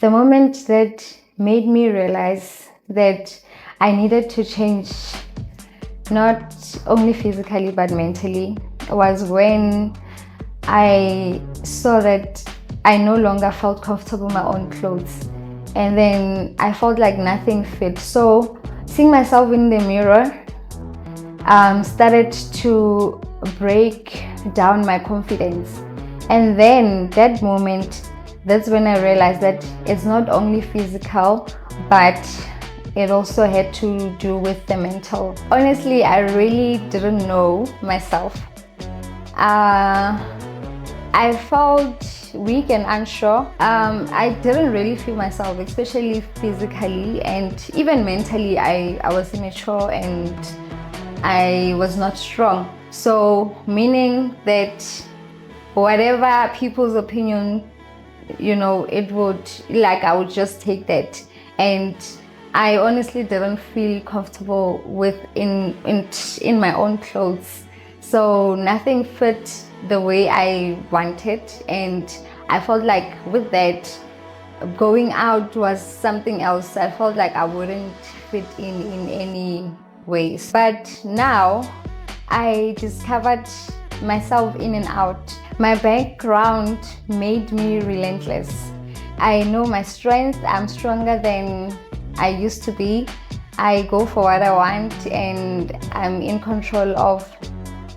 The moment that made me realize that I needed to change, not only physically but mentally, was when I saw that I no longer felt comfortable in my own clothes. And then I felt like nothing fit. So seeing myself in the mirror started to break down my confidence. And then that moment, that's when I realized that it's not only physical, but it also had to do with the mental. Honestly, I really didn't know myself. I felt weak and unsure. I didn't really feel myself, especially physically and even mentally. I was immature and I was not strong. So, meaning that whatever people's opinion, it would, like, I would just take that. And I honestly didn't feel comfortable in my own clothes. So nothing fit the way I wanted, and I felt like with that, going out was something else. I felt like I wouldn't fit in any ways. But now I discovered myself in and out. My background made me relentless. I know my strength. I'm stronger than I used to be. I go for what I want and I'm in control of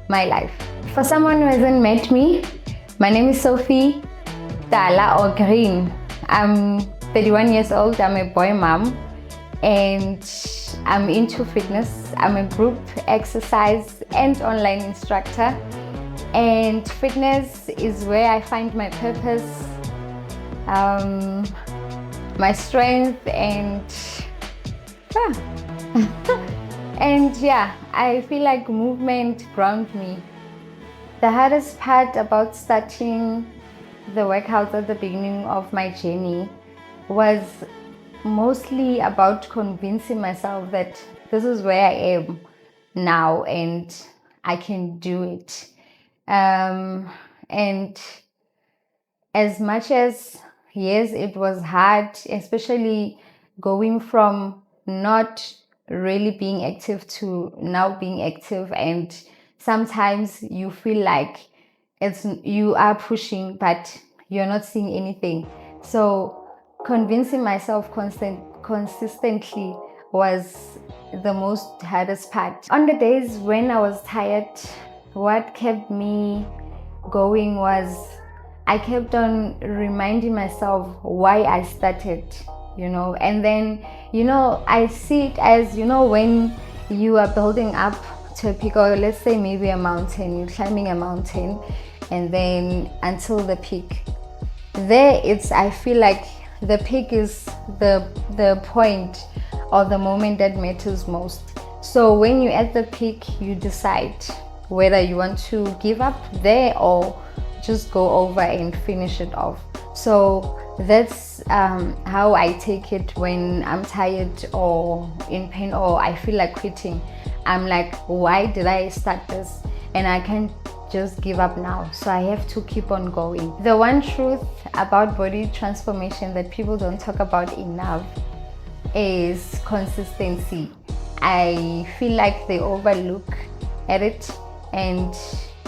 my life. For someone who hasn't met me, my name is Sophy Green. I'm 31 years old. I'm a boy mom and I'm into fitness. I'm a group exercise and online instructor. And fitness is where I find my purpose, my strength, and I feel like movement grounds me. The hardest part about starting the workouts at the beginning of my journey was mostly about convincing myself that this is where I am now and I can do it. And as much as, yes, it was hard, especially going from not really being active to now being active, and sometimes you feel like you are pushing but you're not seeing anything. So convincing myself consistently was the most hardest part. On the days when I was tired, what kept me going was I kept on reminding myself why I started, and then, I see it as, when you are building up to a peak, or let's say maybe a mountain, you're climbing a mountain, and then until the peak. I feel like the peak is the point or the moment that matters most. So when you're at the peak, you decide whether you want to give up there or just go over and finish it off. So that's how I take it when I'm tired or in pain or I feel like quitting. I'm like, why did I start this? And I can't just give up now. So I have to keep on going. The one truth about body transformation that people don't talk about enough is consistency. I feel like they overlook at it, and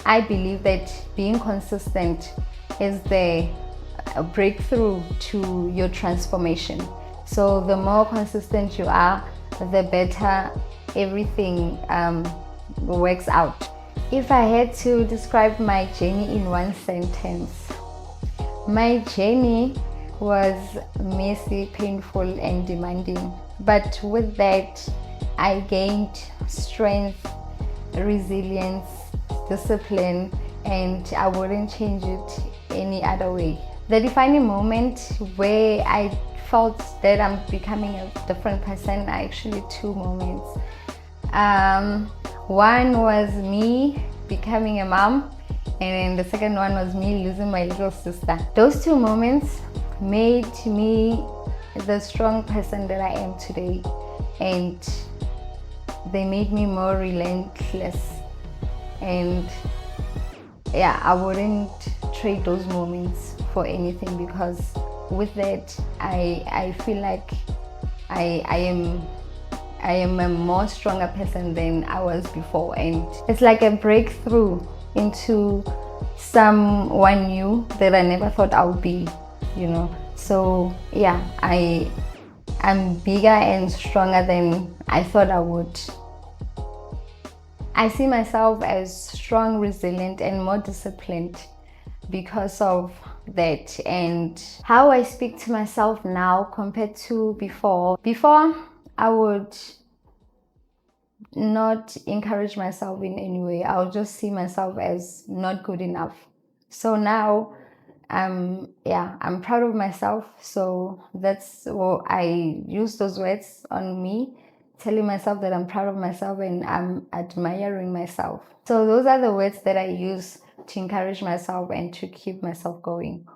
I believe that being consistent is the breakthrough to your transformation. So the more consistent you are, the better everything works out. If I had to describe my journey in one sentence, my journey was messy, painful, and demanding. But with that, I gained strength, resilience, discipline, and I wouldn't change it any other way. The defining moment where I felt that I'm becoming a different person are actually two moments. One was me becoming a mom, and the second one was me losing my little sister. Those two moments made me the strong person that I am today, and they made me more relentless. And I wouldn't trade those moments for anything, because with that, I feel like I am a more stronger person than I was before, and it's like a breakthrough into someone new that I never thought I would be, you know. So yeah, I'm bigger and stronger than I thought I would. I see myself as strong, resilient, and more disciplined because of that, and how I speak to myself now compared to before. Before, I would not encourage myself in any way. I'll just see myself as not good enough. So now I'm proud of myself. So that's what I use those words on me, telling myself that I'm proud of myself and I'm admiring myself. So those are the words that I use to encourage myself and to keep myself going.